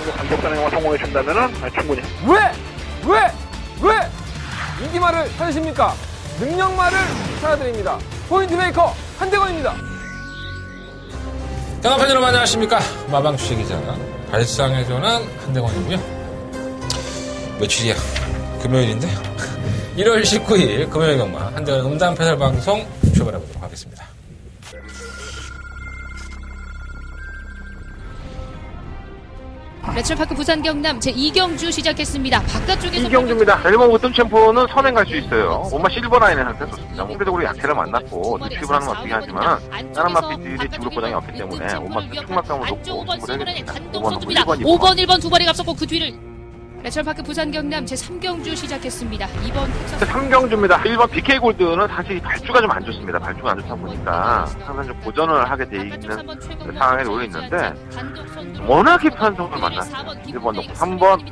정도 감독단에 성공해 준다면은 충분히. 왜 인기말을 찾으십니까? 능력말을 찾아드립니다. 포인트 메이커 한대건입니다. 경합팬 여러분 안녕하십니까? 마방 주식기자 발상의 전환 한대건이고요. 며칠이야? 금요일인데 1월 19일 금요일 경마 한대건 음담 패널 방송 출발해보도록 하겠습니다. 레츠파크 부산 경남 제2경주 시작했습니다. 바깥쪽에서 이경주입니다. 1번 우승 챔프는 선행 갈 수 있어요. 엄마 실버라인에 한테 좋습니다. 상대적으로 약체를 만났고 투입을 하는 건 어떻게 하지만은 다른 마피들이 주력 보장이 없기 때문에 엄마 충막감을 놓고 승부를 해야겠습니다. 5번 1번 두 발이 앞섰고 그 뒤를 레츠파크 부산 경남 제3경주 시작했습니다. 2번 텍사스 3경주입니다. 1번 BK 골드는 사실 발주가 좀 안 좋습니다. 발주가 안 좋다 보니까 항상 좀 고전을 하게 돼 있는 상황에 놓여 있는데 워낙 힙한 선수를 만났어요. 1번 놓고 3번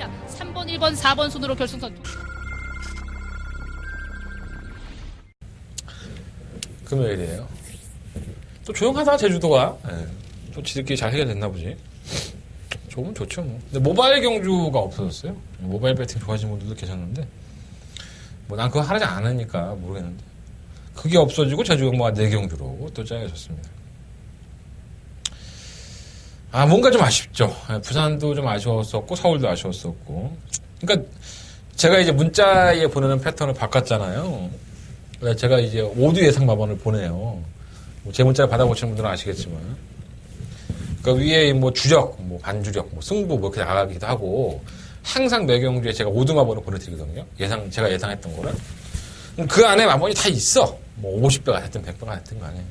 1번 4번 순으로 결승선 금요일이에요. 또 조용하다 제주도가. 또 지들끼리 잘 해결됐나 보지. 좋으면 좋죠 뭐. 근데 모바일 경주가 없어졌어요. 모바일 배팅 좋아하시는 분들도 계셨는데 뭐 난 그거 하지 않으니까 모르겠는데 그게 없어지고 제주 경마가 4경주로 또 짜여졌습니다. 뭔가 좀 아쉽죠. 부산도 좀 아쉬웠었고 서울도 아쉬웠었고. 그러니까 제가 이제 문자에 보내는 패턴을 바꿨잖아요. 그러니까 제가 이제 5두 예상 마번을 보내요. 제 문자를 받아보시는 분들은 아시겠지만 그 위에 뭐 주력, 뭐 반주력, 뭐 승부 뭐 이렇게 나가기도 하고 항상 매경주에 제가 5등 마번을 보내드리거든요. 제가 예상했던 거를. 그 안에 마번이 다 있어. 뭐 50배가 됐든 100배가 됐든 간에.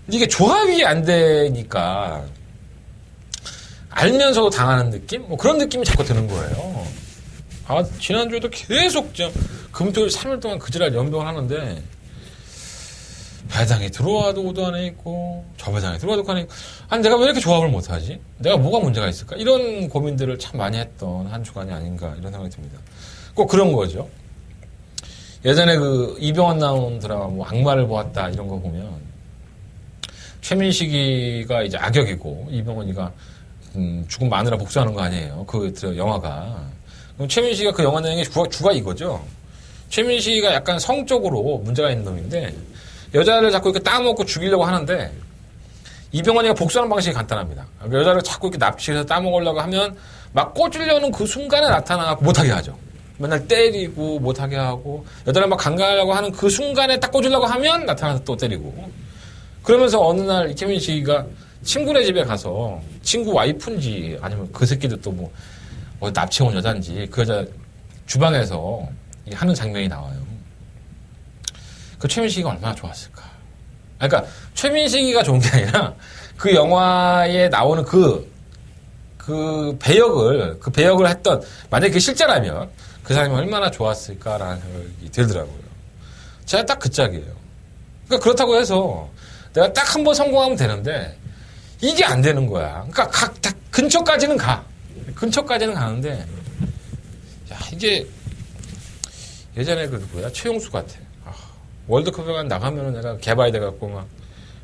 근데 이게 조합이 안 되니까 알면서도 당하는 느낌? 뭐 그런 느낌이 자꾸 드는 거예요. 지난주에도 계속 금토일 3일 동안 그지랄 연병을 하는데 배당이 들어와도 오도 안에 있고 저 배당이 들어와도 안에 있고 내가 왜 이렇게 조합을 못하지? 내가 뭐가 문제가 있을까? 이런 고민들을 참 많이 했던 한 주간이 아닌가 이런 생각이 듭니다. 꼭 그런 거죠. 예전에 그 이병헌 나온 드라마 뭐 악마를 보았다 이런 거 보면 최민식이가 이제 악역이고 이병헌이가 죽은 마누라 복수하는 거 아니에요. 그 영화가. 그럼 최민식이가 그 영화 내용의 주가 이거죠. 최민식이가 약간 성적으로 문제가 있는 놈인데 여자를 자꾸 이렇게 따먹고 죽이려고 하는데 이병헌이가 복수하는 방식이 간단합니다. 여자를 자꾸 이렇게 납치해서 따먹으려고 하면 막 꽂으려는 그 순간에 나타나고 못하게 하죠. 맨날 때리고 못하게 하고 여자를 막 강간하려고 하는 그 순간에 딱 꽂으려고 하면 나타나서 또 때리고 그러면서 어느 날 최민식이가 친구네 집에 가서 친구 와이프인지 아니면 그 새끼도 또 뭐 어디 납치해온 여잔지 그 여자 주방에서 하는 장면이 나와요. 그 최민식이가 얼마나 좋았을까. 그러니까 최민식이가 좋은 게 아니라 그 영화에 나오는 그 배역을 했던 만약에 그게 실제라면 그 사람이 얼마나 좋았을까라는 생각이 들더라고요. 제가 딱 그 짝이에요. 그러니까 그렇다고 해서 내가 딱 한 번 성공하면 되는데 이게 안 되는 거야. 그러니까 다 근처까지는 가. 근처까지는 가는데 야 이게 예전에 그 누구야 최용수 같아. 월드컵에 나가면은 내가 개발이 돼갖고 막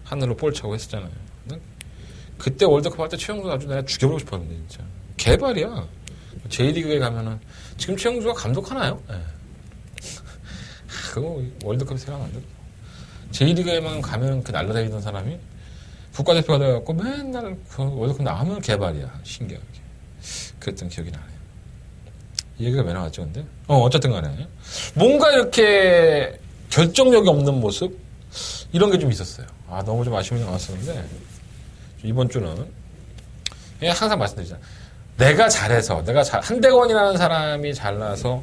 하늘로 볼 차고 했었잖아요. 그때 월드컵 할 때 최용수 아주 내가 죽여보고 싶었는데 진짜 개발이야. J리그에 가면은 지금 최용수가 감독하나요? 네. 그거 월드컵 생각 안 들어. J리그에만 가면 그 날라다니던 사람이 국가대표가 돼갖고 맨날 그 월드컵 나가면 개발이야. 신기하게. 그랬던 기억이 나네요. 이 얘기가 왜 나왔죠, 근데? 어쨌든 간에. 뭔가 이렇게 결정력이 없는 모습? 이런 게 좀 있었어요. 너무 좀 아쉬움이 나왔었는데, 이번 주는, 항상 말씀드리잖아요. 내가 잘해서, 한대건이라는 사람이 잘나서,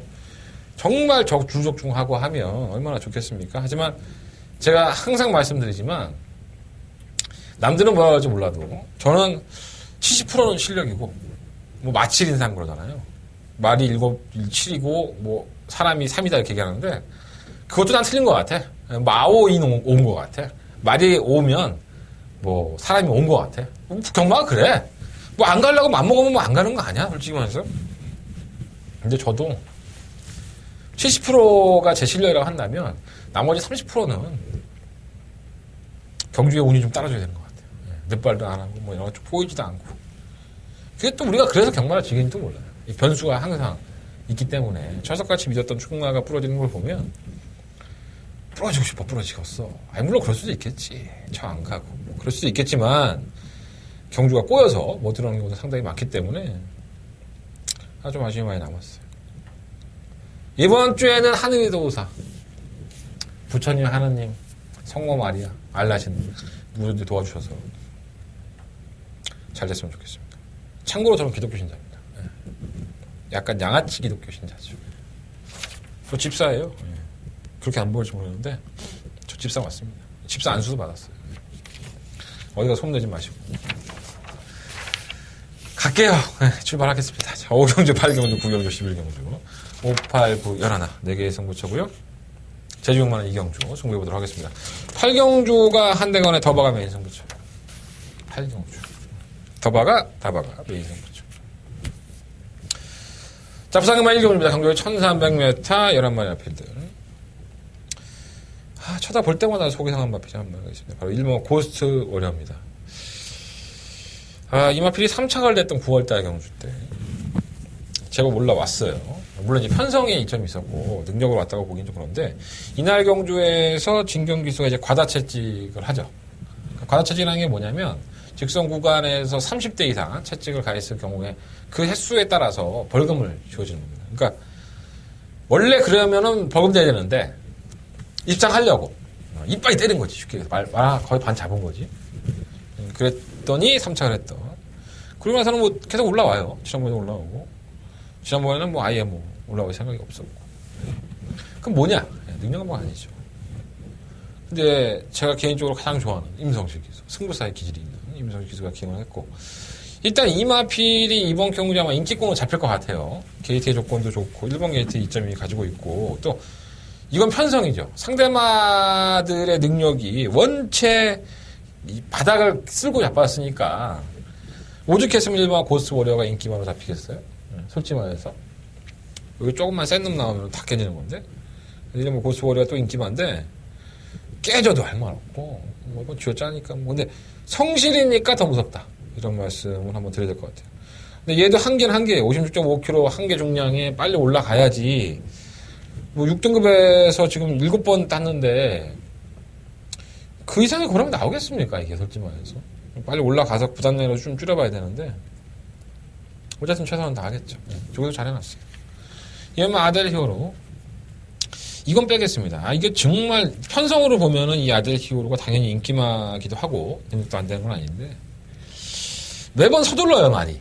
정말 주적중하고 하면 얼마나 좋겠습니까? 하지만, 제가 항상 말씀드리지만, 남들은 뭐라 할지 몰라도, 저는 70%는 실력이고, 뭐, 마칠인상 그러잖아요. 말이 7이고, 뭐, 사람이 3이다 이렇게 얘기하는데, 그것도 난 틀린 것 같아. 마오인 온 것 같아. 말이 오면, 뭐, 사람이 온 것 같아. 경마가 그래. 뭐, 안 가려고 맘먹으면 뭐 안 가는 거 아니야? 솔직히 말해서. 근데 저도 70%가 제 실력이라고 한다면, 나머지 30%는 경주의 운이 좀 따라줘야 되는 것 같아요. 늦발도 안 하고, 뭐, 이런 거 좀 보이지도 않고. 그게 또 우리가 그래서 경마를 즐기는지도 몰라요. 이 변수가 항상 있기 때문에 철석같이 믿었던 축마가 부러지는 걸 보면 부러지고 싶어 부러지겠어. 아니 물론 그럴 수도 있겠지. 저 안 가고 뭐 그럴 수도 있겠지만 경주가 꼬여서 못 들어오는 경우도 상당히 많기 때문에 아주 아쉬움이 많이 남았어요. 이번 주에는 하늘의 도우사 부처님 하느님 성모 마리아 알라신 누구든지 도와주셔서 잘 됐으면 좋겠습니다. 참고로 저는 기독교 신자입니다. 약간 양아치 기독교 신자죠. 저 집사예요. 그렇게 안 보일지 모르는데 저 집사 맞습니다. 집사 안수도 받았어요. 어디가 소문내지 마시고 갈게요. 출발하겠습니다. 자, 5경주, 8경주, 9경주, 11경주 5, 8, 9, 11 4개의 승부처고요. 제주 6만원 2경주 승부해보도록 하겠습니다. 8경주가 한대건의 더바가 메인 승부처. 8경주 더바가 메인 승부처. 자, 부산경마 1경주입니다. 경주의 1300m 11마리 앞필드. 쳐다볼 때마다 속이 상한 마필이 한 마리가 있습니다. 바로 일본 고스트 워리어입니다. 이 마필이 3착을 냈던 9월달 경주 때 제법 올라왔어요. 물론 이제 편성에 이점이 있었고 능력으로 왔다고 보기는 좀 그런데 이날 경주에서 진경 기수가 이제 과다 채찍을 하죠. 과다 채찍이라는 게 뭐냐면 직선 구간에서 30대 이상 채찍을 가했을 경우에 그 횟수에 따라서 벌금을 주어지는 겁니다. 그러니까 원래 그러면은 벌금 내야 되는데 입장하려고 이빨이 때린 거지. 쉽게 말 거의 반 잡은 거지. 그랬더니 3착을 했던. 그러고 나서는 뭐 계속 올라와요. 지난번에 올라오고 지난번에는 뭐 아예 뭐 올라올 생각이 없었고. 그럼 뭐냐? 능력은 뭐 아니죠. 근데 제가 개인적으로 가장 좋아하는 임성실 기수, 승부사의 기질이 있는 임성실 기수가 기용을 했고, 일단 이 마필이 이번 경주에 아마 인기권으로 잡힐 것 같아요. 게이트의 조건도 좋고 1번 게이트 2점이 가지고 있고, 또 이건 편성이죠. 상대마들의 능력이 원체 이 바닥을 쓸고 잡았으니까 오죽했으면 일반 고스트 워리어가 인기만으로 잡히겠어요? 솔직히 말해서 여기 조금만 센 놈 나오면 다 깨지는 건데, 이제 뭐 고스트 워리어가 또 인기만데 깨져도 할 말 없고 뭐 쥐어짜니까 뭐. 근데 성실이니까 더 무섭다, 이런 말씀을 한번 드려야 될 것 같아요. 근데 얘도 한계는 한계, 56.5kg 한계 중량에 빨리 올라가야지. 뭐 6등급에서 지금 7번 땄는데 그 이상의 고람이 나오겠습니까? 이게 솔직히 말해서 빨리 올라가서 부담내로 좀 줄여봐야 되는데 어쨌든 최선은 다하겠죠. 저기도 잘 해놨어요. 얘는 아델 히어로, 이건 빼겠습니다. 이게 정말 편성으로 보면은 이 아델 히어로가 당연히 인기마기도 하고 능력도 안 되는 건 아닌데 매번 서둘러요, 많이.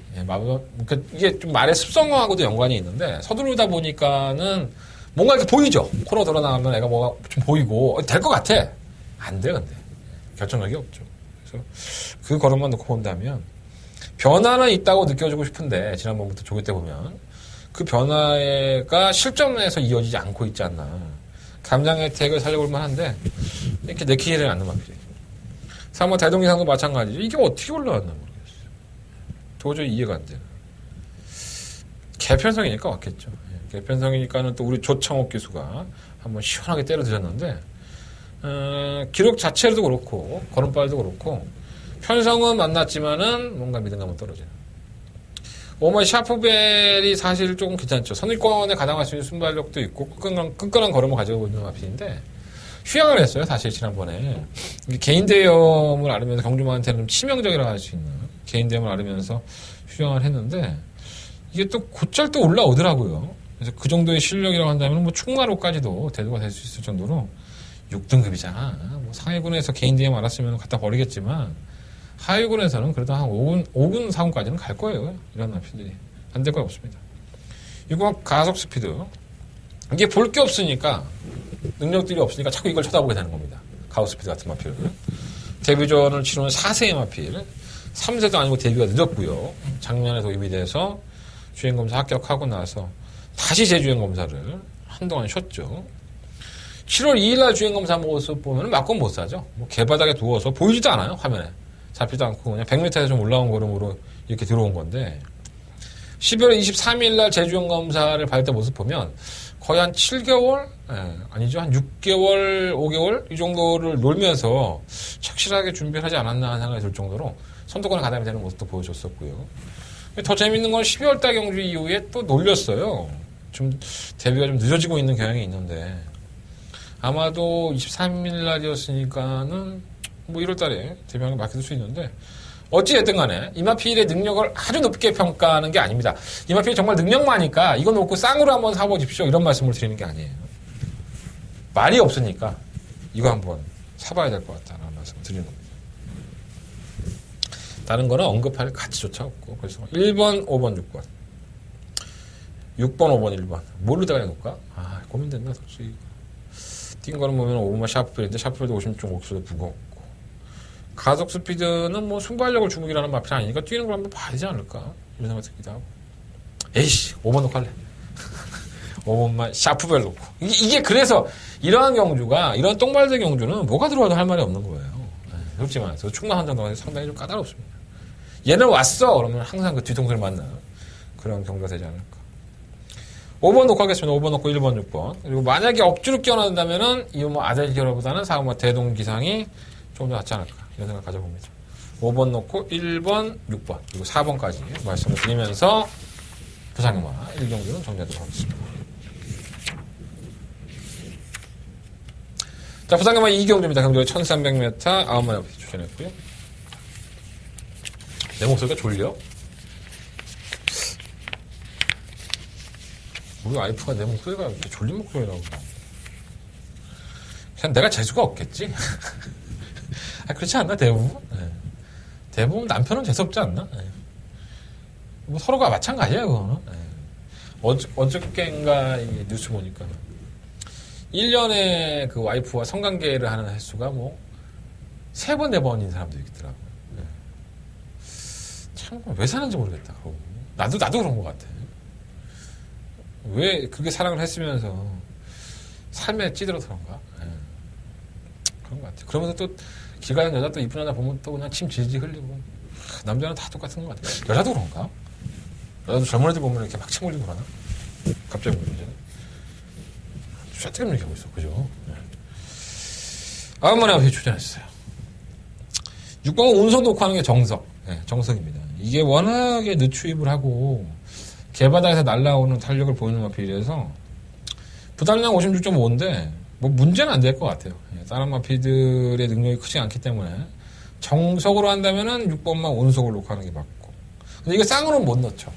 이게 좀 말의 습성하고도 연관이 있는데 서두르다 보니까는 뭔가 이렇게 보이죠. 코너 돌아 나가면 애가 뭐가 좀 보이고 될 것 같아. 안 돼, 근데 결정력이 없죠. 그래서 그 걸음만 놓고 본다면 변화는 있다고 느껴지고 싶은데 지난번부터 조기 때 보면 그 변화가 실점에서 이어지지 않고 있지 않나. 감장 혜택을 살려볼 만한데 이렇게 내키지를 않는 마필이에요. 3번 대동이상도 마찬가지죠. 이게 어떻게 올라왔나 모르겠어요. 도저히 이해가 안 돼요. 개편성이니까 왔겠죠. 개편성이니까는 또 우리 조창옥 기수가 한번 시원하게 때려드렸는데 기록 자체도 그렇고 걸음발도 그렇고 편성은 만났지만은 뭔가 믿음감은 떨어지는. 오마 샤프벨이 사실 조금 괜찮죠. 선입권에 가담할 수 있는 순발력도 있고 끈끈한 걸음을 가지고 있는 마필인데 휴양을 했어요. 사실 지난번에 개인 대염을 앓으면서 경주마한테는 좀 치명적이라고 할 수 있는 개인 대염을 앓으면서 휴양을 했는데 이게 또 곧잘 또 올라오더라고요. 그래서 그 정도의 실력이라고 한다면 뭐 충마로까지도 대두가 될 수 있을 정도로 6등급이잖아. 뭐 상위군에서 개인 대염 알았으면 갖다 버리겠지만 하위군에서는 그래도 한 5군 4군까지는 갈 거예요. 이런 마필들이. 안 될 거 없습니다. 이거 가속 스피드. 이게 볼 게 없으니까, 능력들이 없으니까 자꾸 이걸 쳐다보게 되는 겁니다. 가속 스피드 같은 마필. 데뷔전을 치르는 4세의 마필. 3세도 아니고 데뷔가 늦었고요. 작년에 도입이 돼서 주행검사 합격하고 나서 다시 재주행검사를 한동안 쉬었죠. 7월 2일날 주행검사 모습 보면 맞건 못 사죠. 뭐 개바닥에 누워서 보이지도 않아요, 화면에. 잡히지도 않고 그냥 100m에서 좀 올라온 걸음으로 이렇게 들어온 건데 12월 23일날 재주행검사를 받을 때 모습 보면 거의 한 7개월? 아니죠. 한 6개월, 5개월? 이 정도를 놀면서 착실하게 준비를 하지 않았나 하는 생각이 들 정도로 선두권에 가담이 되는 모습도 보여줬었고요. 더 재밌는 건 12월달 경주 이후에 또 놀렸어요. 좀 데뷔가 좀 늦어지고 있는 경향이 있는데 아마도 23일 날이었으니까는 뭐 1월 달에 데뷔하는 게 맡길 수 있는데 어찌됐든 간에 이마필의 능력을 아주 높게 평가하는 게 아닙니다. 이마필이 정말 능력마니까 이거 놓고 쌍으로 한번 사보십시오. 이런 말씀을 드리는 게 아니에요. 말이 없으니까 이거 한번 사봐야 될 것 같다는 말씀을 드리는 겁니다. 다른 거는 언급할 가치조차 없고 그래서 1번, 5번, 6번 6번, 5번, 1번 뭘로 해놓을까? 고민된다 솔직히. 뛴 거는 보면 5번만 샤프필인데 샤프필도 56.5kg도 무겁고 가속 스피드는 뭐 순발력을 주목이라는 마필이 아니니까 뛰는 걸 한번 봐야 되지 않을까 이런 생각 들기도 하고 에이씨 5번 놓고 할래 5번만 샤프벨 놓고 이게 그래서 이러한 경주가 이런 똥발대 경주는 뭐가 들어와도 할 말이 없는 거예요. 솔직히 말해서 충남 한정동에서 상당히 좀 까다롭습니다. 얘는 왔어 그러면 항상 그 뒤통수를 맞는 그런 경주가 되지 않을까. 5번 놓고 하겠습니다. 5번 놓고 1번, 6번. 그리고 만약에 억지로 끼워넣는다면은, 이거 뭐 아델 기어보다는 사고 대동 기상이 좀 더 낫지 않을까. 이런 생각 가져봅니다. 5번 놓고 1번, 6번. 그리고 4번까지 말씀을 드리면서 부산경마 1경주는 정리하도록 하겠습니다. 자, 부산경마 2경주입니다. 경주에 1300m 9마리 앞에 추천했고요. 내 목소리가 졸려? 우리 와이프가 내 목소리가 이렇게 졸린 목소리라고. 그냥 내가 재수가 없겠지? 그렇지 않나, 대부분? 네. 대부분 남편은 재수없지 않나? 네. 뭐 서로가 마찬가지야, 그거는. 네. 어저께인가 이 뉴스 보니까. 1년에 그 와이프와 성관계를 하는 횟수가 뭐, 3번, 4번인 사람도 있더라고. 네. 참, 왜 사는지 모르겠다, 그러고. 나도 그런 것 같아. 왜 그렇게 사랑을 했으면서 삶에 찌들어서 그런가? 네. 그런 것 같아요. 그러면서 또 길 가는 여자 또 이쁜 여자 보면 또 그냥 침 질질 흘리고 남자는 다 똑같은 것 같아요. 여자도 그런가? 여자도 젊은 애들 보면 이렇게 막 침 흘리고 그러나? 갑자기 보면 샤트감 이렇게 하고 있어. 그죠? 네. 9마리 앞에 출전했어요. 6번은 운석 놓고 하는 게 정석. 네, 정석입니다. 이게 워낙에 늦추입을 하고 개바닥에서 날아오는 탄력을 보이는 마필이라서 부담량 56.5인데 뭐 문제는 안 될 것 같아요. 다른 마필들의 능력이 크지 않기 때문에 정석으로 한다면은 6번만 운석을 놓고 하는 게 맞고 근데 이게 쌍으로는 못 넣죠.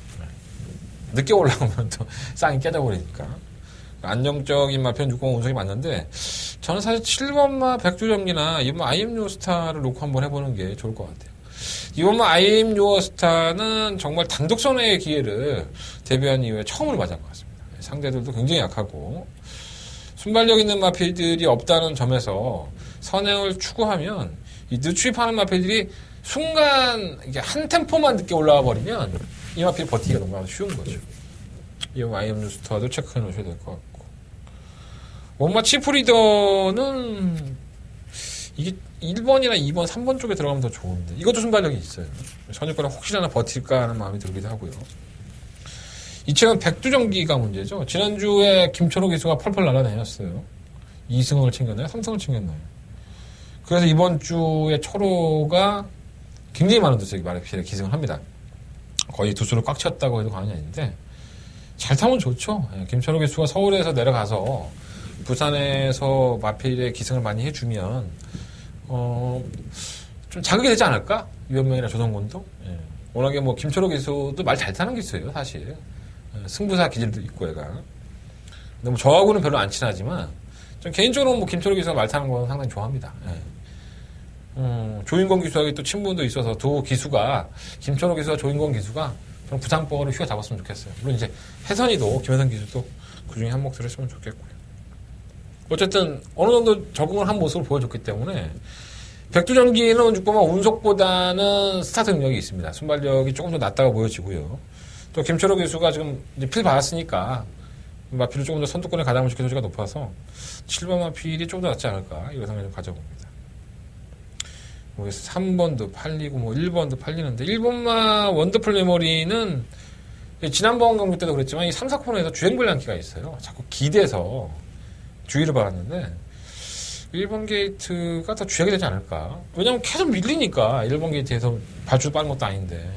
늦게 올라오면 또 쌍이 깨져버리니까 안정적인 마필은 6번 운석이 맞는데 저는 사실 7번마 백두점기나 이번 IM 요스타를 놓고 한번 해보는 게 좋을 것 같아요. 이번 IM 요스타는 정말 단독 선회의 기회를 데뷔한 이후에 처음으로 맞은 것 같습니다. 상대들도 굉장히 약하고 순발력 있는 마필들이 없다는 점에서 선행을 추구하면 이 늦추입하는 마필들이 순간 이게 한 템포만 늦게 올라와 버리면 이 마필 버티기가 너무 쉬운 거죠. 이번 IM 요스타도 체크해 놓으셔야 될 것 같고 원마 치프리더는 이게 1번이나 2번, 3번 쪽에 들어가면 더 좋은데 이것도 순발력이 있어요. 선유권에 혹시나 버틸까 하는 마음이 들기도 하고요. 이 책은 백두정기가 문제죠. 지난주에 김철호 기수가 펄펄 날아다녔어요. 2승을 챙겼나요? 3승을 챙겼나요? 그래서 이번 주에 철호가 굉장히 많은 두수에 마필에 기승을 합니다. 거의 두수를 꽉 찼다고 해도 과언이 아닌데 잘 타면 좋죠. 김철호 기수가 서울에서 내려가서 부산에서 마필에 기승을 많이 해주면 좀 자극이 되지 않을까? 유현명이나 조성곤도. 워낙에 뭐 김철호 기수도 말 잘 타는 기수예요, 사실. 승부사 기질도 있고 얘가. 근데 뭐 저하고는 별로 안 친하지만 전 개인적으로 뭐 김철호 기수가 말 타는 건 상당히 좋아합니다. 조인권 기수하고 또 친분도 있어서 두 기수가 김철호 기수와 조인권 기수가 저는 부산버를 휘어 잡았으면 좋겠어요. 물론 이제 혜선이도 김혜선 기수도 그중에 한 몫을 했으면 좋겠고요. 어쨌든 어느 정도 적응을 한 모습을 보여줬기 때문에 백두전기는 6번만 운석보다는 스타트 능력이 있습니다. 순발력이 조금 더 낮다고 보여지고요. 또 김철호 기수가 지금 이제 필 받았으니까 마필을 조금 더 선두권에 가담을 시킬 소지가 높아서 7번 마필이 좀 더 낫지 않을까 이런 생각을 좀 가져봅니다. 뭐 3번도 팔리고 뭐 1번도 팔리는데 1번마 원더풀 메모리는 지난번 경기 때도 그랬지만 이 3, 4코너에서 주행불량기가 있어요. 자꾸 기대서 주의를 받았는데 1번 게이트가 더 주력이 되지 않을까. 왜냐면 계속 밀리니까 1번 게이트에서 발주도 빠른 것도 아닌데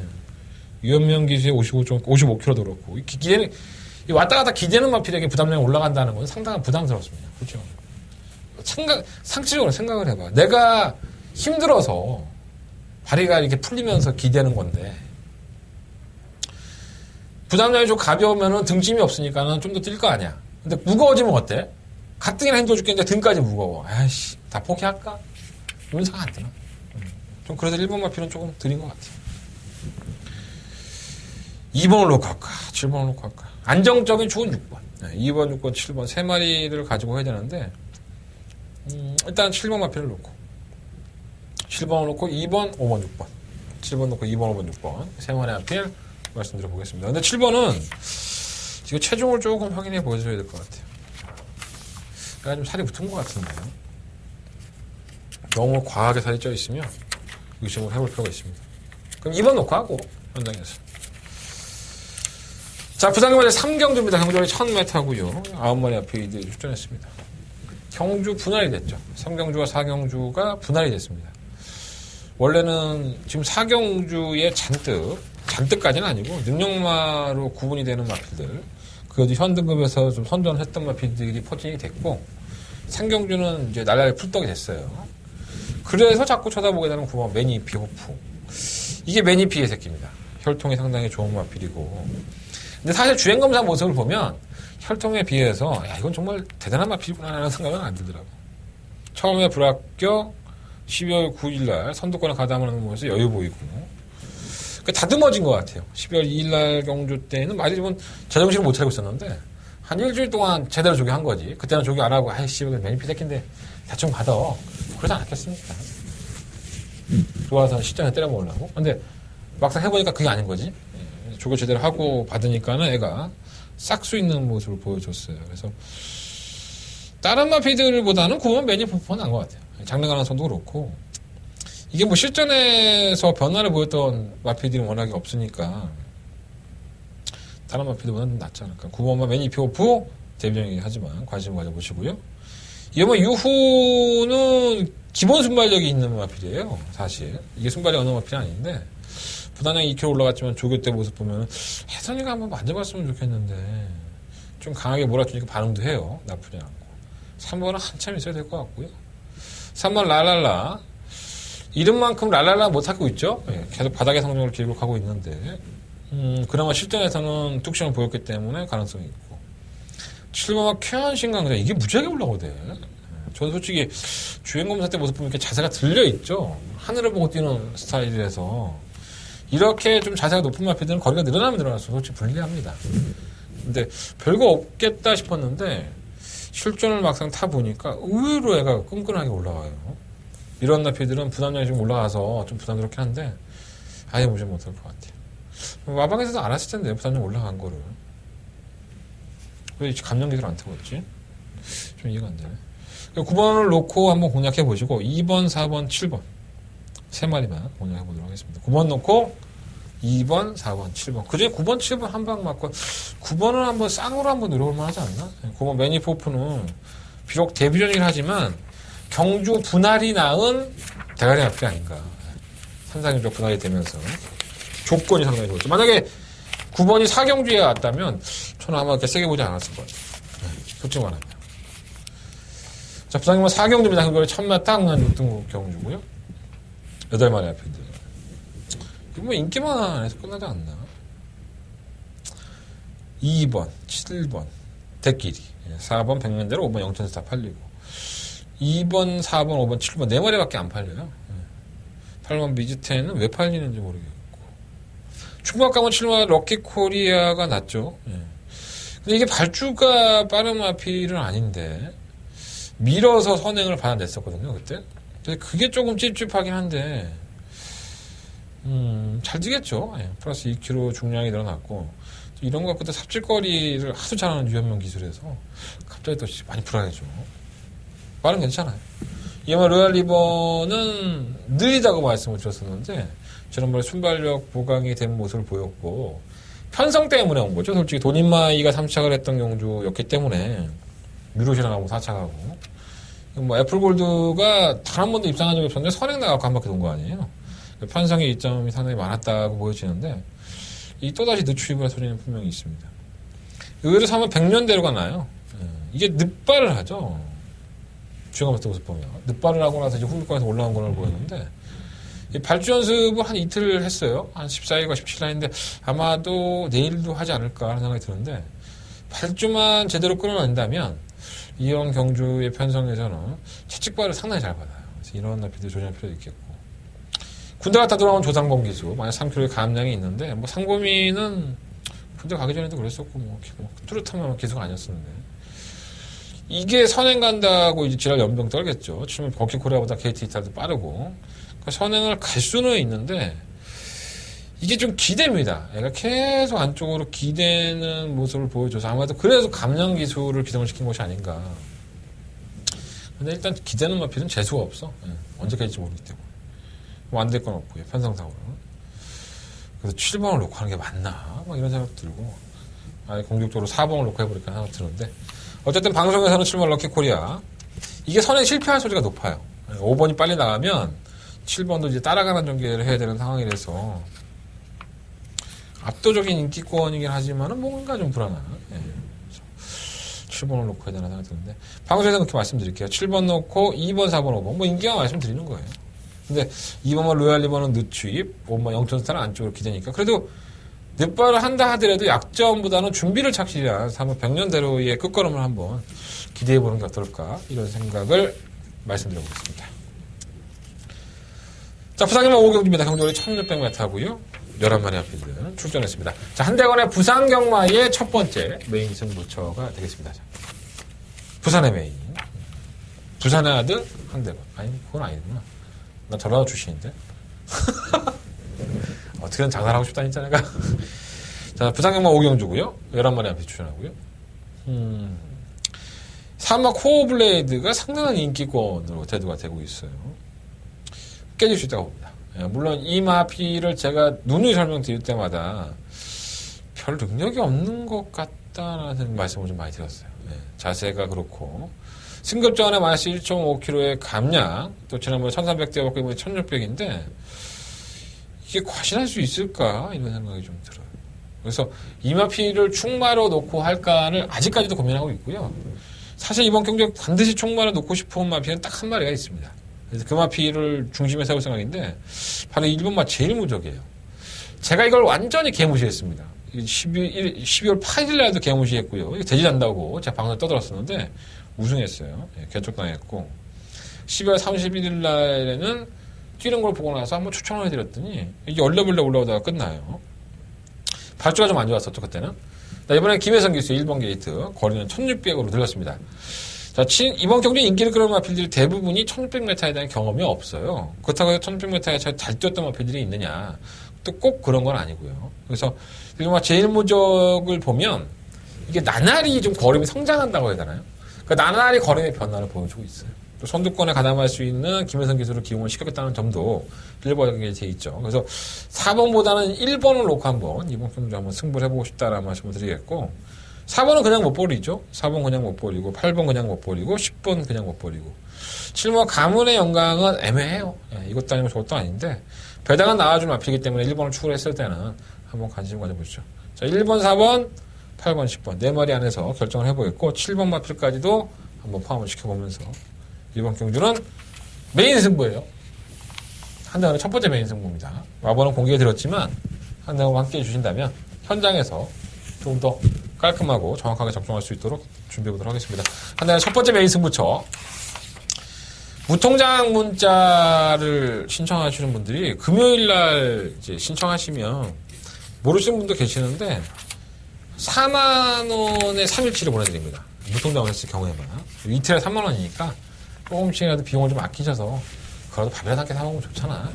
유현명 기수의 55kg도 그렇고 기대는 왔다 갔다 기대는 마필에게 부담량이 올라간다는 건 상당한 부담스럽습니다. 그렇죠? 상식적으로 생각을 해봐. 내가 힘들어서 다리가 이렇게 풀리면서 기대는 건데 부담량이 좀 가벼우면은 등짐이 없으니까는 좀 더 뛸 거 아니야. 근데 무거워지면 어때? 가뜩이나 힘들어 죽겠는데 등까지 무거워. 아이씨, 다 포기할까? 이런 생각 안 드나? 좀 그래서 1번 마필은 조금 드린 것 같아요. 2번을 놓고 할까? 7번을 놓고 할까? 안정적인 축은 6번. 2번, 6번, 7번 세 마리를 가지고 해야 되는데 일단 7번 마필을 놓고 7번을 놓고 2번, 5번, 6번 7번 놓고 2번, 5번, 6번 세 마리 마필 말씀드려 보겠습니다. 근데 7번은 지금 체중을 조금 확인해 보여줘야 될 것 같아요. 약간 좀 살이 붙은 것 같은데요. 너무 과하게 살이 쪄 있으면 의심을 해볼 필요가 있습니다. 그럼 2번 놓고 하고 현장에서. 자, 부산경마제 3경주입니다. 경주이 1000m고요. 9마리 앞에 출전했습니다. 경주 분할이 됐죠. 3경주와 4경주가 분할이 됐습니다. 원래는 지금 4경주에 잔뜩까지는 아니고 능력마로 구분이 되는 마필들, 그래도 현등급에서 좀 선전을 했던 마필들이 포진이 됐고 3경주는 이제 날라리 풀떡이 됐어요. 그래서 자꾸 쳐다보게 되는 9번 매니피 호프. 이게 매니피의 새끼입니다. 혈통이 상당히 좋은 마필이고. 근데 사실 주행검사 모습을 보면 혈통에 비해서 야, 이건 정말 대단한 마필이구나 라는 생각은 안 들더라고. 처음에 불합격 12월 9일날 선두권을 가담하는 모습에서 여유 보이고 다듬어진 것 같아요. 12월 2일날 경주 때는 말이면 제정신을 못 차리고 있었는데 한 일주일 동안 제대로 조교한 거지. 그때는 조교 안 하고 아이씨 매니피 새끼인데 대충 받아. 그러지 않았겠습니까? 좋아서 시장에 때려 먹으려고. 근데 막상 해보니까 그게 아닌 거지. 조교 제대로 하고 받으니까는 애가 싹수 있는 모습을 보여줬어요. 그래서 다른 마피들보다는 9번 매니포프가 나은 것 같아요. 장래 가능성도 그렇고 이게 뭐 실전에서 변화를 보였던 마피들이 워낙에 없으니까 다른 마피들보다는 좀 낫지 않을까. 9번만 매니포프 데뷔전이긴 하지만 관심 가져보시고요. 이번 이후는 기본 순발력이 있는 마필이에요. 사실 이게 순발력 어느 마필이 아닌데 부단량이 2kg 올라갔지만 조교 때 모습 보면 혜선이가 한번 만져봤으면 좋겠는데 좀 강하게 몰아주니까 반응도 해요. 나쁘지 않고 3번은 한참 있어야 될 것 같고요. 3번 랄랄라 이름만큼 랄랄라 못하고 있죠. 계속 바닥의 성적을 기록하고 있는데 그나마 실전에서는 뚝심을 보였기 때문에 가능성이 있고 7번은 쾌한신강 이게 무지하게 올라오대. 저는 솔직히 주행검사 때 모습 보면 이렇게 자세가 들려있죠. 하늘을 보고 뛰는 스타일이라서 이렇게 좀 자세가 높은 마피들은 거리가 늘어나면 늘어날수록 솔직히 불리합니다. 근데 별거 없겠다 싶었는데 실전을 막상 타보니까 의외로 애가 끈끈하게 올라가요. 이런 마피들은 부담량이 좀 올라가서 좀 부담스럽긴 한데 아예 보지 못할 것 같아요. 마방에서도 알았을 텐데 부담량 올라간 거를 왜 감정기술 안 타고 있지? 좀 이해가 안 되네. 9번을 놓고 한번 공략해 보시고 2번, 4번, 7번 세 마리만 공략해 보도록 하겠습니다. 9번 놓고 2번, 4번, 7번 그중에 9번, 7번 한 방 맞고 9번은 한번 쌍으로 한번 노려볼 만하지 않나? 9번 매니포프는 비록 데뷔전이긴 하지만 경주 분할이 낳은 대가리 앞이 아닌가. 산상인적 분할이 되면서 조건이 상당히 좋았죠. 만약에 9번이 4경주에 왔다면 저는 아마 이렇게 세게 보지 않았을 것 같아요. 솔직히 말하면. 자, 부산경마 4경주입니다. 그거를 1000m 항난 6등급 경주고요. 8마리 앞인데. 이거 뭐 인기만 해서 끝나지 않나? 2번, 7번, 대끼리. 4번 백면대로 5번 영천스타 팔리고. 2번, 4번, 5번, 7번 4마리밖에 안 팔려요. 8번 미즈텐은 왜 팔리는지 모르겠고. 충북감은 7번 럭키 코리아가 낫죠. 근데 이게 발주가 빠른 마필은 아닌데 밀어서 선행을 받아냈었거든요, 그때. 그게 조금 찝찝하긴 한데, 잘 뛰겠죠. 플러스 2kg 중량이 늘어났고, 이런 거 그때 삽질거리를 하도 잘하는 유현명 기술에서 갑자기 또 많이 불안해져. 빠른 괜찮아요. 이번 로얄 리버는 느리다고 말씀을 드렸었는데, 지난번에 순발력 보강이 된 모습을 보였고, 편성 때문에 온 거죠. 솔직히 돈인마이가 3착을 했던 경주였기 때문에, 미로시랑하고 4착하고, 뭐 애플골드가 단 한 번도 입상한 적이 없었는데 선행 나가고 한 바퀴 돈 거 아니에요. 편성의 이점이 상당히 많았다고 보여지는데 이 또다시 늦추입을 할 소리는 분명히 있습니다. 의외로 3번 100년대로가 나요. 이게 늦발을 하죠. 주행하면서 모습 보면 늦발을 하고 나서 이제 후불권에서 올라온 걸로 보였는데 발주 연습을 한 이틀 했어요. 한 14일과 17일 했는데 아마도 내일도 하지 않을까 하는 생각이 드는데 발주만 제대로 끌어낸다면 이런 경주의 편성에서는 채찍발을 상당히 잘 받아요. 그래서 이런 나피들 조심할 필요도 있겠고 군대 갔다 돌아온 조상범 기수 만약 3kg의 감량이 있는데 뭐 상범이는 군대 가기 전에도 그랬었고 뭐 뚜렷하면 기수가 아니었었는데 이게 선행 간다고 이제 지랄 연병 떨겠죠. 치면 버키 코리아보다 KT 이탈도 빠르고 그러니까 선행을 갈 수는 있는데 이게 좀 기대입니다. 얘가 계속 안쪽으로 기대는 모습을 보여줘서 아마도 그래서 감량 기술을 기동을 시킨 것이 아닌가. 근데 일단 기대는 마필은 재수가 없어. 언제 갈지 모르기 때문에. 뭐 안 될 건 없고요. 편성상으로. 그래서 7번을 놓고 하는 게 맞나? 막 이런 생각 들고. 아예 공격적으로 4번을 놓고 해버릴까 생각 드는데. 어쨌든 방송에서는 7번 럭키 코리아. 이게 선행 실패할 소리가 높아요. 5번이 빨리 나가면 7번도 이제 따라가는 전개를 해야 되는 상황이라서 압도적인 인기권이긴 하지만은 뭔가 좀 불안한. 7번을 놓고 해야 되나 생각이 드는데 방송에서 그렇게 말씀드릴게요. 7번 놓고 2번, 4번, 5번 뭐 인기가 말씀드리는 거예요. 근데 2번만 로얄 2번은 늦추입, 5번 영천스타는 안쪽으로 기대니까 그래도 늦발을 한다 하더라도 약점보다는 준비를 착실히 한 3번 100년대로의 끝걸음을 한번 기대해보는 게 어떨까 이런 생각을 말씀드려보겠습니다. 자, 부상일만 5경주입니다. 경주거리 1600m 하고요. 11마리 앞필드 출전했습니다. 자, 한대건의 부산경마의 첫 번째 메인 승부처가 되겠습니다. 자, 부산의 메인. 부산의 아들 한대건. 아니, 그건 아니구나. 나 전라도 출신인데. 어떻게든 장난하고 싶다니까 내가. 자, 부산경마 5경주고요. 11마리 앞필드 출전하고요. 사막 코어블레이드가 상당한 인기권으로 대두가 되고 있어요. 깨질 수 있다고 봅니다. 물론 이 마피를 제가 누누이 설명드릴 때마다 별 능력이 없는 것 같다라는 말씀을 좀 많이 드렸어요. 자세가 그렇고 승급전에 마이너스 1.5kg의 감량 또 지난번에 1300대였고 이번에 1600인데 이게 과신할 수 있을까 이런 생각이 좀 들어요. 그래서 이 마피를 충마로 놓고 할까를 아직까지도 고민하고 있고요. 사실 이번 경기에 반드시 충마로 놓고 싶은 마피는 딱 한 마리가 있습니다. 그래서 그 마피를 중심에 세울 생각인데 바로 1번마 제일 무적이에요. 제가 이걸 완전히 개무시했습니다. 12월 8일 날도 개무시했고요. 이거 되지 않는다고 제가 방송에 떠들었었는데 우승했어요. 개쪽당했고 12월 31일 날에는 뛰는 걸 보고 나서 한번 추천을 해드렸더니 이게 얼레벌레 올라오다가 끝나요. 발주가 좀 안 좋았었죠 그때는. 이번에 김혜성 기수 1번 게이트 거리는 1600으로 늘렸습니다. 자, 이번 경기 인기를 끌어온 마필들이 대부분이 1600m에 대한 경험이 없어요. 그렇다고 해서 1600m에 잘 뛰었던 마필들이 있느냐. 또 꼭 그런 건 아니고요. 그래서, 제일 무적을 보면, 이게 나날이 좀 걸음이 성장한다고 해야 되나요? 그러니까 나날이 걸음의 변화를 보여주고 있어요. 또 선두권에 가담할 수 있는 김혜성 기술을 기용을 시켰다는 점도 1번에 돼 있죠. 그래서 4번보다는 1번을 놓고 한번, 이번 경기 한번 승부를 해보고 싶다라는 말씀을 드리겠고, 4번은 그냥 못 버리죠. 4번 그냥 못 버리고 8번 그냥 못 버리고 10번 그냥 못 버리고 7번 가문의 영광은 애매해요. 이것도 아니고 저것도 아닌데 배당은 나와주는 앞이기 때문에 1번을 추구했을 때는 한번 관심 가져보시죠. 자, 1번, 4번, 8번, 10번 4마리 안에서 결정을 해보겠고 7번 마필까지도 한번 포함을 시켜보면서 이번 경주는 메인 승부예요. 한대건의 첫 번째 메인 승부입니다. 마번은 공개해드렸지만 한대건과 함께해 주신다면 현장에서 조금 더 깔끔하고 정확하게 접종할 수 있도록 준비해보도록 하겠습니다. 한다음에 첫 번째 메인 승부처. 무통장 문자를 신청하시는 분들이 금요일날 이제 신청하시면 모르시는 분도 계시는데 4만원에 3일치를 보내드립니다. 무통장을 했을 경우에만. 이틀에 3만원이니까 조금씩이라도 비용을 좀 아끼셔서 그래도 밥이라도 함께 사먹으면 좋잖아.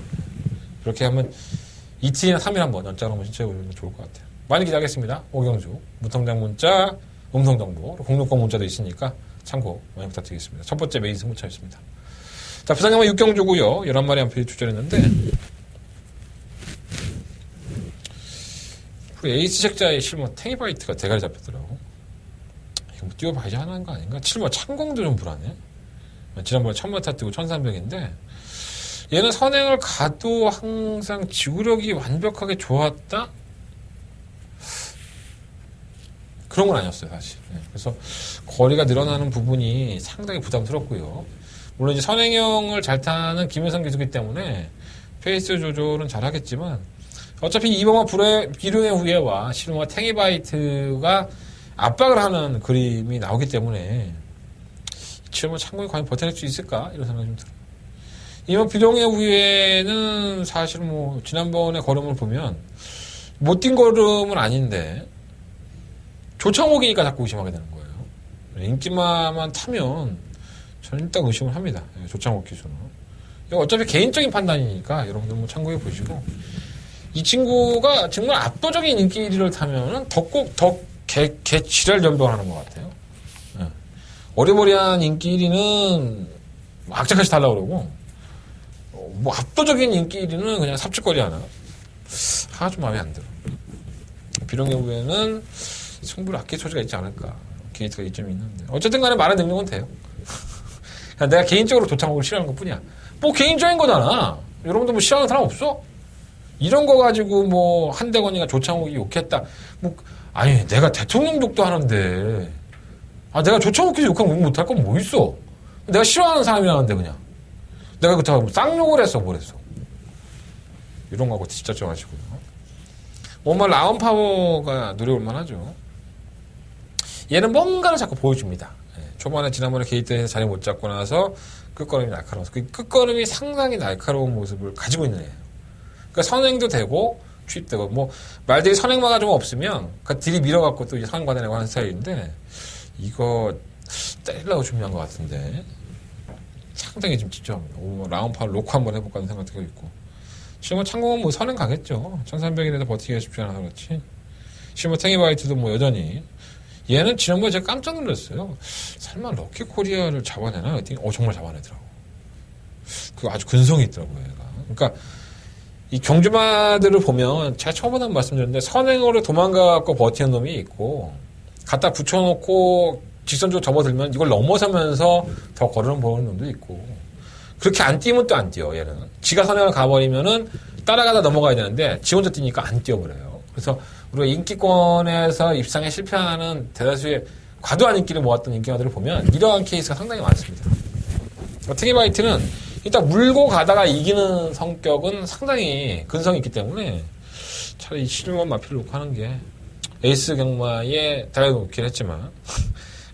그렇게 하면 이틀이나 3일 한번 연장으로 한번 신청해보면 좋을 것 같아요. 많이 기대하겠습니다. 오경주 무통장 문자, 음성정보, 공룡권 문자도 있으니까 참고 많이 부탁드리겠습니다. 첫 번째 메인 승부처였습니다. 자, 부산경마 6경주고요. 11마리 한 필이 출전했는데 에이스 색자의 실버 탱이바이트가 대가리 잡혔더라고. 이거 뭐 뛰어봐야지 하는 거 아닌가? 7번 창공도 좀 불안해. 지난번에 1000m 뛰고 1300인데 얘는 선행을 가도 항상 지구력이 완벽하게 좋았다? 그런 건 아니었어요, 사실. 그래서 거리가 늘어나는 부분이 상당히 부담스럽고요. 물론 이제 선행형을 잘 타는 김효성 기수기 때문에 페이스 조절은 잘 하겠지만 어차피 이범화 비룡의 후예와 실무와 탱이바이트가 압박을 하는 그림이 나오기 때문에 지금 창공이 과연 버텨낼 수 있을까? 이런 생각이 좀 들어요. 이번 비룡의 후예는 사실 뭐 지난번에 걸음을 보면 못 뛴 걸음은 아닌데 조창옥이니까 자꾸 의심하게 되는 거예요. 인기마만 타면 저는 일단 의심을 합니다. 조창옥 기수는. 어차피 개인적인 판단이니까 여러분들 뭐 참고해 보시고 이 친구가 정말 압도적인 인기 1위를 타면은 더 지랄 연병하는 것 같아요. 어리버리한 인기 1위는 악착같이 달라고 그러고 뭐 압도적인 인기 1위는 그냥 삽질거리 하나. 하나 좀 마음에 안 들어. 비룡의 후에는 승부를 아낄 소지가 있지 않을까. 게이트가 이점이 있는데. 어쨌든 간에 말의 능력은 돼요. 내가 개인적으로 조창욱을 싫어하는 것 뿐이야. 뭐 개인적인 거잖아. 여러분들 뭐 싫어하는 사람 없어? 이런 거 가지고 뭐 한대건이가 조창욱이 욕했다. 뭐 아니 내가 대통령 욕도 하는데 내가 조창욱 기수 욕하면 욕 못할 건 뭐 있어? 내가 싫어하는 사람이라는데 그냥. 내가 그렇다고 쌍욕을 했어 뭘 했어. 이런 거하고 진짜 좀 하시고요. 정말 라운 파워가 노려볼 만하죠. 얘는 뭔가를 자꾸 보여줍니다. 초반에 지난번에 게이트에서 자리 못 잡고 나서 끝걸음이 날카로워서 그 끝걸음이 상당히 날카로운 모습을 가지고 있는 애예요. 그러니까 선행도 되고 취입되고 뭐 말들이 선행마가 좀 없으면 그 딜이 밀어갖고 또 이제 선행 받아내고 하는 스타일인데 이거 때리려고 준비한 것 같은데 상당히 좀 집중합니다. 라운 파워 로크 한번 해볼까 하는 생각도 있고 실무 창공은 뭐 선행 가겠죠. 1300일에도 버티기가 쉽지 않아서 그렇지. 실무 탱이바이트도 뭐 여전히 얘는 지난번에 제가 깜짝 놀랐어요. 설마 럭키 코리아를 잡아내나? 정말 잡아내더라고. 그 아주 근성이 있더라고요, 얘가. 그러니까 이 경주마들을 보면 제가 처음에 말씀드렸는데 선행으로 도망가고 버티는 놈이 있고 갖다 붙여놓고 직선적으로 접어들면 이걸 넘어서면서 더 걸으는 보는 놈도 있고 그렇게 안 뛰면 또 안 뛰어 얘는. 지가 선행을 가버리면은 따라가다 넘어가야 되는데 지 혼자 뛰니까 안 뛰어버려요. 그래서 우리가 인기권에서 입상에 실패하는 대다수의 과도한 인기를 모았던 인기가들을 보면 이러한 케이스가 상당히 많습니다. 탱이바이트는 일단 물고 가다가 이기는 성격은 상당히 근성이 있기 때문에 차라리 실권 마피를 놓고 하는 게 에이스 경마에 대단히 놓긴 했지만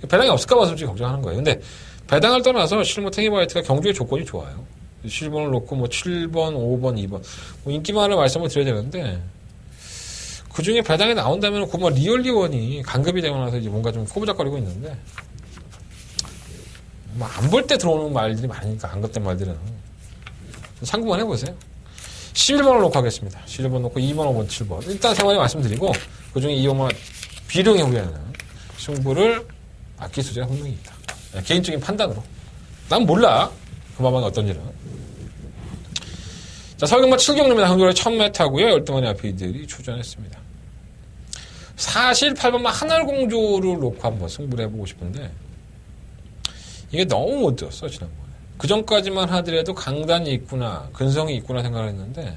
배당이 없을까봐 솔직히 걱정하는 거예요. 근데 배당을 떠나서 실무 탱이바이트가 경주의 조건이 좋아요. 실번을 놓고 뭐 7번, 5번, 2번 뭐 인기만을 말씀을 드려야 되는데 그 중에 배당이 나온다면 그만 리얼리원이 간급이 되고 나서 이제 뭔가 좀 꼬부작거리고 있는데 뭐 안 볼 때 들어오는 말들이 많으니까 간급된 말들은 참고만 해보세요. 11번을 놓고 하겠습니다. 11번 놓고 2번, 5번, 7번 일단 세 마리 말씀드리고 그 중에 이용화 비룡의 후에는 승부를 아낄 소지가 분명히 있다. 개인적인 판단으로. 난 몰라. 그 마방이 어떤지는. 자, 설경마 7경로입니다. 한국의 1000m고요. 열등원의 아피들이 출전했습니다. 사실 8번마 하늘공주를 놓고 한번 승부를 해보고 싶은데 이게 너무 못 들었어 지난번에. 그 전까지만 하더라도 강단이 있구나 근성이 있구나 생각을 했는데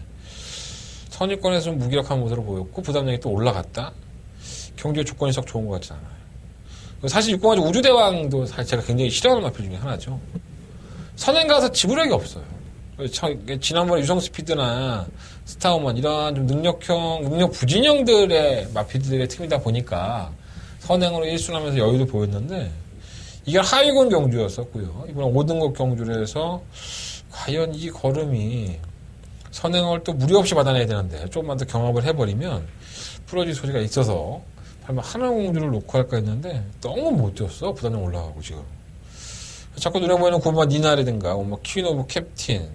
선입권에서 좀 무기력한 모습으로 보였고 부담력이 또 올라갔다. 경주의 조건이 썩 좋은 것 같지 않아요. 사실 6공화주 우주대왕도 사실 제가 굉장히 싫어하는 마필 중에 하나죠. 선행 가서 지구력이 없어요. 지난번에 유성스피드나 스타워먼 이런 좀 능력 부진형들의 마필들의 팀이다 보니까 선행으로 1순하면서 여유도 보였는데 이게 하위권 경주였었고요. 이번에 5등급 경주를 해서 과연 이 걸음이 선행을 또 무리 없이 받아내야 되는데 조금만 더 경합을 해버리면 부러질 소리가 있어서 하늘공주를 놓고 할까 했는데 너무 못 뛰었어. 부담력 올라가고 지금. 자꾸 눈에 보이는 고마 니나라든가 뭐 키노브 캡틴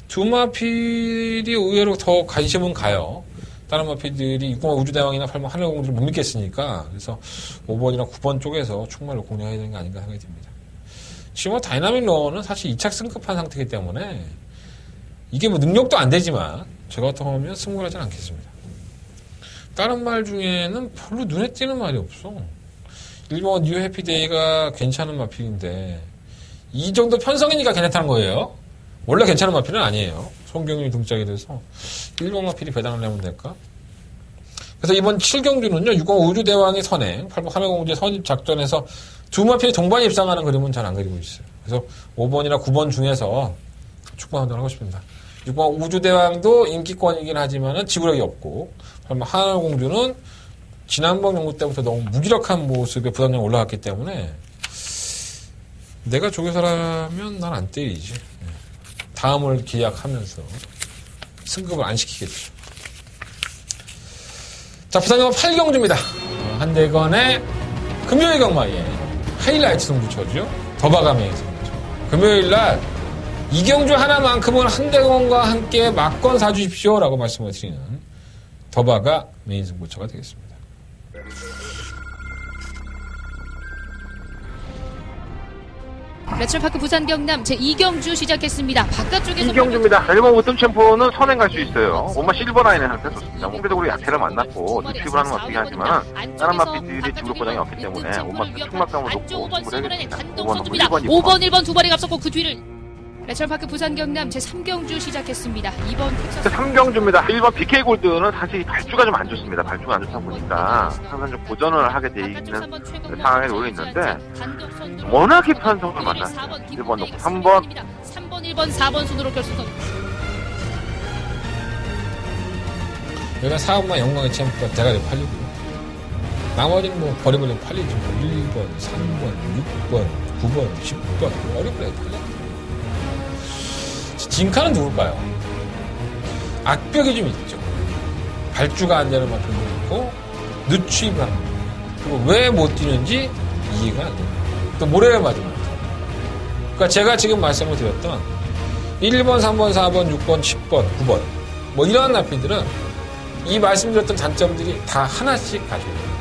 두 마필이 의외로 더 관심은 가요. 다른 마필들이 6번 우주대왕이나 8번 하늘공주를 못 믿겠으니까 그래서 5번이나 9번 쪽에서 충말로 공략해야 되는 게 아닌가 생각이 듭니다. 지금 다이나믹 러는 사실 2착 승급한 상태이기 때문에 이게 뭐 능력도 안 되지만 제가 같으면 승부를 하진 않겠습니다. 다른 말 중에는 별로 눈에 띄는 말이 없어. 일본 뉴 해피데이가 괜찮은 마필인데 이 정도 편성이니까 괜찮다는 거예요. 원래 괜찮은 마필은 아니에요. 송경률이 등짝이 돼서 1번 마필이 배당을 내면 될까? 그래서 이번 7경주는요, 6번 우주대왕의 선행, 8번 함해공주의 선입 작전에서 두 마필이 동반이 입상하는 그림은 잘 안 그리고 있어요. 그래서 5번이나 9번 중에서 축구한다고 하고 싶습니다. 6번 우주대왕도 인기권이긴 하지만은 지구력이 없고, 8번 함해공주는 지난번 경주 때부터 너무 무기력한 모습에 부담력이 올라갔기 때문에 내가 조교사라면 난 안 때리지. 다음을 기약하면서 승급을 안 시키겠죠. 자, 부산경마 8경주입니다. 한대건의 금요일 경마에 하이라이트 승부처죠. 더바가메이 승부처. 금요일날 이경주 하나만큼은 한대건과 함께 막건 사주십시오라고 말씀을 드리는 더바가 메인 승부처가 되겠습니다. 레철파크 부산 경남 제2경주 시작했습니다. 바깥쪽에서 이경주입니다. 1번 우뜸 챔프는 선행 갈 수 있어요. 엄마 실버 라인의 상태 좋습니다. 상대적으로 약체를 만났고 투입을 하는 건 어떻게 하지만 다른 마피들이 지구력 보장이 없기 때문에 엄마 충막감을 놓고 승부를 해야겠습니다. 5번, 5번, 1번 두 발이 앞섰고 그 뒤를 레철파크 부산 경남 제3경주 시작했습니다. 2번 텍사스 3경주입니다. 1번 BK 골드는 사실 발주가 좀 안 좋습니다. 발주가 안 좋다 보니까 항상 좀 고전을 하게 돼 있는 상황에 놓여 있는데 워낙에 편성을 만났어요. 1번 놓고 3번 3번, 1번, 4번 순으로 결승선. 여기가 4번만 영광의 챔프가 대가리 팔리고요. 나머지는 뭐 버리버리 팔리지. 1번, 3번, 6번, 9번, 10번 어렵게 팔려. 진카는 누굴까요? 악벽이 좀 있죠. 발주가 안 되는 마필도 있고 늦추입을 하는 거. 그리고 왜 못 뛰는지 이해가 안 됩니다. 또 모래를 맞으면 그러니까 제가 지금 말씀을 드렸던 1번, 3번, 4번, 6번, 10번, 9번 뭐 이런 마필들은 이 말씀드렸던 단점들이 다 하나씩 가지고 있어요.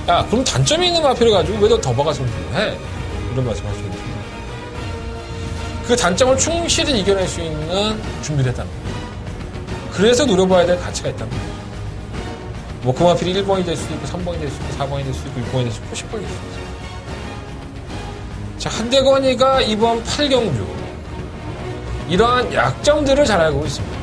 야, 그럼 단점이 있는 마필을 가지고 왜 너 더바가 승부를 해? 이런 말씀 하시는 거죠. 그 단점을 충실히 이겨낼 수 있는 준비를 했다는 거예요. 그래서 노려봐야 될 가치가 있다는 거예요. 뭐 그 마필이 1번이 될 수도 있고 3번이 될 수도 있고 4번이 될 수도 있고 6번이 될 수도 있고 10번이 될 수도 있어요. 자, 한대건이가 이번 8경주 이러한 약점들을 잘 알고 있습니다.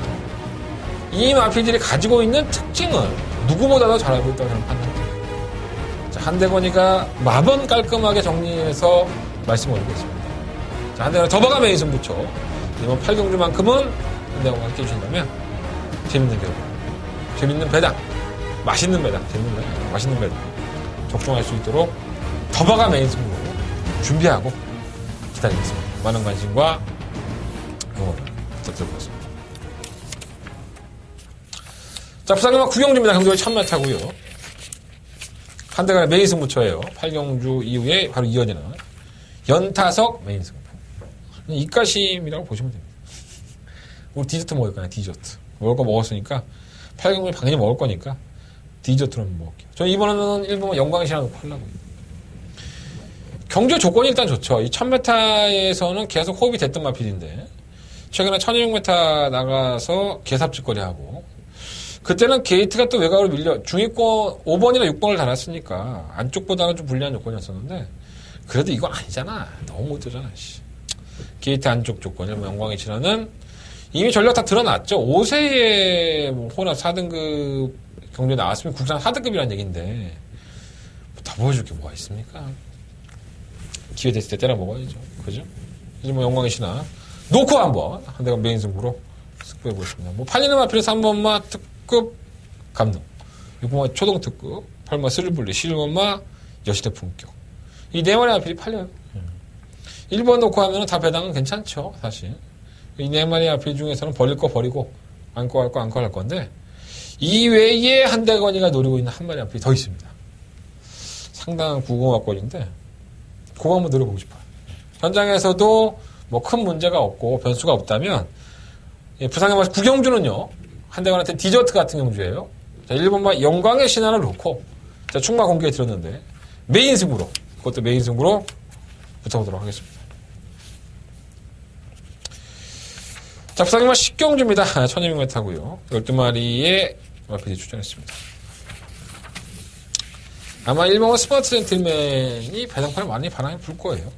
이 마필들이 가지고 있는 특징을 누구보다도 잘 알고 있다고 저는 판단합니다. 자, 한대건이가 마번 깔끔하게 정리해서 말씀을 올리겠습니다. 자, 한대건 더바가 메인 승부처. 이번 8경주만큼은 한대건과 함께 해주신다면 재밌는 결과, 재밌는 배당, 맛있는 배당, 재밌는 배당, 맛있는 배당 적중할 수 있도록 더바가 메인 승부로 준비하고 기다리겠습니다. 많은 관심과 응원 부탁드리겠습니다. 자, 부산경마 9경주입니다. 경주가 1000m고요. 한대간의 메인 승부처예요. 8경주 이후에 바로 이어지는 연타석 메인 승부. 입가심이라고 보시면 됩니다. 우리 디저트 먹을 거냐, 디저트. 먹을 거 먹었으니까 8경주 당연히 먹을 거니까 디저트로 한번 먹을게요. 저 이번에는 일본 영광시장 놓고 하려고요. 경주 조건이 일단 좋죠. 이 1000m에서는 계속 호흡이 됐던 마필인데 최근에 1200m 나가서 개삽질거리 하고 그때는 게이트가 또 외곽으로 밀려 중위권 5번이나 6번을 달았으니까 안쪽보다는 좀 불리한 조건이었었는데 그래도 이건 아니잖아. 너무 못 뛰잖아. 게이트 안쪽 조건이 영광의 진화는 이미 전력 다 드러났죠. 5세에 뭐 호나 4등급 경주에 나왔으면 국산 4등급이라는 얘기인데 더 보여줄 게 뭐가 있습니까? 기회 됐을 때 때려 먹어야죠. 그죠? 이제 뭐 영광의 신화 놓고 한번 한대가 메인 승부로 승부해 보겠습니다. 뭐 팔리는 마필은 3번마 특급 감독, 6번마 초등 특급, 8번마 스릴블리, 7번마 여시대 품격. 이 네 마리 마필이 팔려요. 1번 놓고 하면은 다 배당은 괜찮죠, 사실. 이 네 마리 마필 중에서는 버릴 거 버리고 안고 할 거 안고 할 건데 이 외에 한대건이가 노리고 있는 한 마리 마필이 더 있습니다. 상당한 구공학권인데 그거 한번 노려보고 싶어요. 현장에서도 뭐 큰 문제가 없고 변수가 없다면 부산경마 9경주는요 한대건한테 디저트 같은 경주예요. 자, 1번마 영광의 신화를 놓고 자, 충마 공개해 드렸는데 메인 승부로 그것도 메인 승부로 붙어보도록 하겠습니다. 자, 부산경마 10경주입니다. 1200m고요. 12마리의 마필이 출전했습니다. 아마 1번은 스마트 젠틀맨이 배당판에 많이 바람이 불 거예요.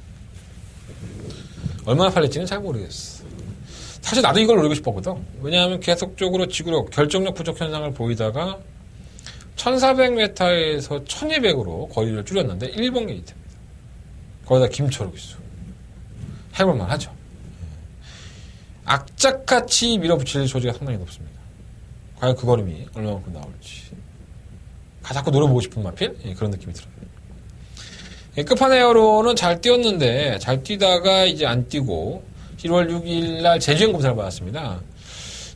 얼마나 팔릴지는 잘 모르겠어. 사실 나도 이걸 노리고 싶었거든. 왜냐하면 계속적으로 지구력, 결정력 부족 현상을 보이다가 1400m에서 1200으로 거리를 줄였는데 1번 게이트입니다. 거기다 김철욱 기수. 해볼만 하죠. 악착같이 밀어붙일 소지가 상당히 높습니다. 과연 그 걸음이 얼마만큼 나올지. 자꾸 노려보고 싶은 마필? 그런 느낌이 들어요. 끝판에어로는 잘 뛰었는데 잘 뛰다가 이제 안 뛰고 1월 6일 날 재주행 검사를 받았습니다.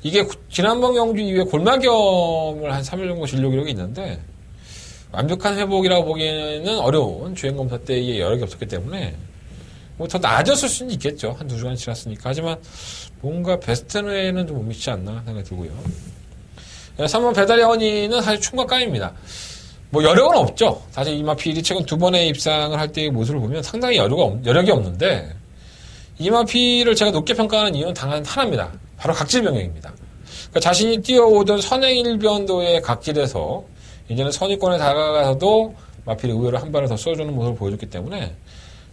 이게 지난번 경주 이후에 골마겸을 한 3일 정도 진료 기록이 있는데 완벽한 회복이라고 보기에는 어려운 주행 검사 때의 여력이 없었기 때문에 뭐 더 나아졌을 수는 있겠죠. 한 2주간 지났으니까. 하지만 뭔가 베스트는 좀 못 미치지 않나 생각이 들고요. 3번 배달의 허니는 사실 충격감입니다. 뭐 여력은 없죠. 사실 이마필이 최근 2번의 입상을 할 때의 모습을 보면 상당히 여력이 없는데 이마필을 제가 높게 평가하는 이유는 단 하나입니다. 바로 각질 변경입니다. 그러니까 자신이 뛰어오던 선행일변도의 각질에서 이제는 선위권에 다가가서도 마필이 의외로 한 발을 더 쏘주는 모습을 보여줬기 때문에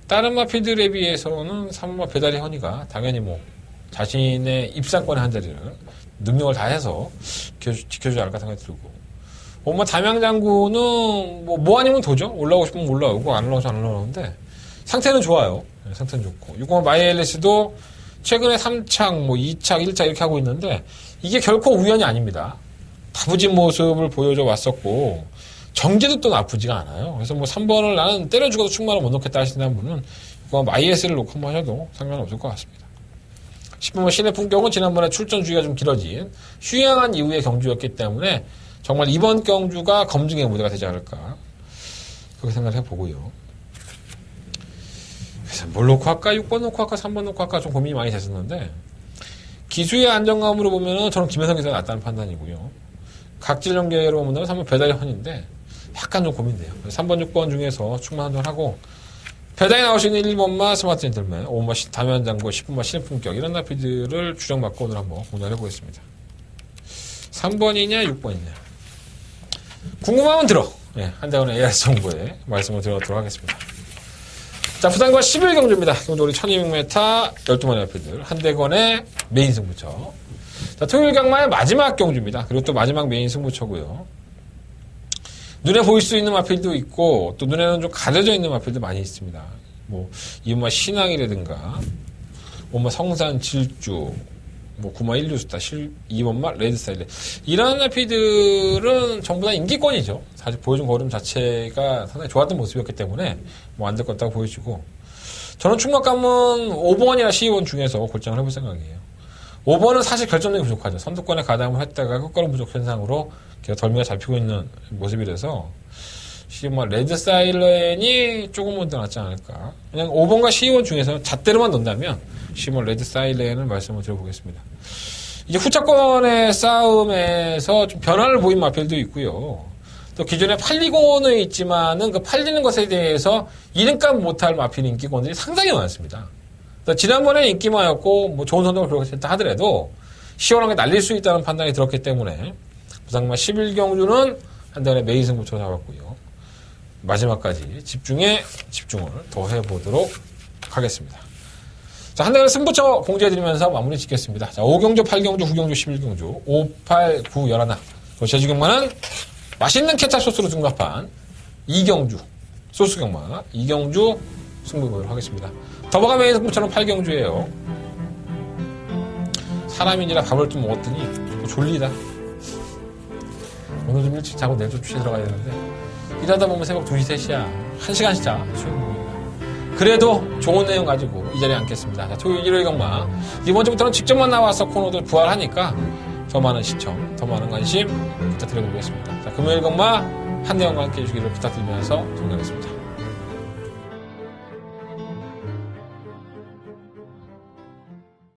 다른 마필들에 비해서는 3번 배달의 허니가 당연히 뭐 자신의 입상권의 한 자리를 능력을 다해서 지켜주지 않을까 생각이 들고 뭐 담양장군은 뭐 아니면 도죠. 올라오고 싶으면 올라오고 안 올라오면 안 올라오는데 상태는 좋아요. 상태는 좋고 6번 마이엘리스도 최근에 3착, 뭐 2착, 1착 이렇게 하고 있는데 이게 결코 우연이 아닙니다. 다부진 모습을 보여줘 왔었고 정제도 또 나쁘지가 않아요. 그래서 뭐 3번을 나는 때려 죽어도 충만을 못 넣겠다 하시는 분은 6번 마이엘리스를 놓고 한번 하셔도 상관없을 것 같습니다. 10번 신의 품격은 지난번에 출전 주기가 좀 길어진 휴양한 이후의 경주였기 때문에 정말 이번 경주가 검증의 무대가 되지 않을까 그렇게 생각을 해보고요. 그래서 뭘 놓고 할까? 6번 놓고 할까? 3번 놓고 할까? 좀 고민이 많이 됐었는데 기수의 안정감으로 보면은 저는 김혜성 기수가 낫다는 판단이고요. 각질 연계로 보면 3번 배달의 헌인데 약간 좀 고민돼요. 3번, 6번 중에서 충만 한정을 하고 배당이 나올 수 있는 1번마 스마트 젠틀맨, 5번마 담연장고, 10번마 신품격 이런 나피들을 주정받고 오늘 한번 공략해 보겠습니다. 3번이냐 6번이냐 궁금하면 들어. 한대원의 AS 정보에 말씀을 드리도록 하겠습니다. 자, 부산과 11경주입니다. 경주 우리 1200m 12마리 나피들 한대건의 메인 승부처. 자, 토요일 경마의 마지막 경주입니다. 그리고 또 마지막 메인 승부처고요. 눈에 보일 수 있는 마필도 있고 또 눈에는 좀 가려져 있는 마필도 많이 있습니다. 뭐 이번마 신앙이라든가 5번마 성산 질주 뭐 9마 1루스타 2번마 레드사일레 이런 마필들은 전부 다 인기권이죠. 사실 보여준 걸음 자체가 상당히 좋았던 모습이었기 때문에 뭐 안 될 것 같다고 보여지고 저는 충격감은 5번이나 12번 중에서 골장을 해볼 생각이에요. 5번은 사실 결정력이 부족하죠. 선두권에 가담을 했다가 끝걸음 부족 현상으로 계속 덜미가 잡히고 있는 모습이라서 시그마 레드 사일렌이 조금은 더 낫지 않을까. 그냥 5번과 12번 중에서 잣대로만 넣는다면 시그마 레드 사일렌을 말씀을 드려보겠습니다. 이제 후차권의 싸움에서 좀 변화를 보인 마필도 있고요. 또 기존에 팔리고는 있지만은 그 팔리는 것에 대해서 이름값 못할 마필 인기권들이 상당히 많습니다. 지난번에 인기만였고 뭐 좋은 선동을 기록했다 하더라도 시원하게 날릴 수 있다는 판단이 들었기 때문에 부산마 11경주는 한대원의 메인 승부처 잡았고요. 마지막까지 집중을 더 해보도록 하겠습니다. 자, 한대원의 승부처 공지해드리면서 마무리 짓겠습니다. 자, 5경주, 8경주, 9경주, 11경주 5, 8, 9, 11 제주경마는 맛있는 케찹 소스로 등급한 2경주 소스경마 2경주 승부보도록 하겠습니다. 더버가 메인 승부처럼 8경주예요. 사람인지라 밥을 좀 먹었더니 졸리다. 오늘 좀 일찍 자고 내일 좀 취해 들어가야 되는데 일하다 보면 새벽 2시, 3시야. 1시간씩 자. 그래도 좋은 내용 가지고 이 자리에 앉겠습니다. 자, 토요일, 일요일 경마. 이번 주부터는 직접만 나와서 코너들 부활하니까 더 많은 시청, 더 많은 관심 부탁드려보겠습니다. 자, 금요일 경마 한대원과 함께 해주시기를 부탁드리면서 정리하겠습니다.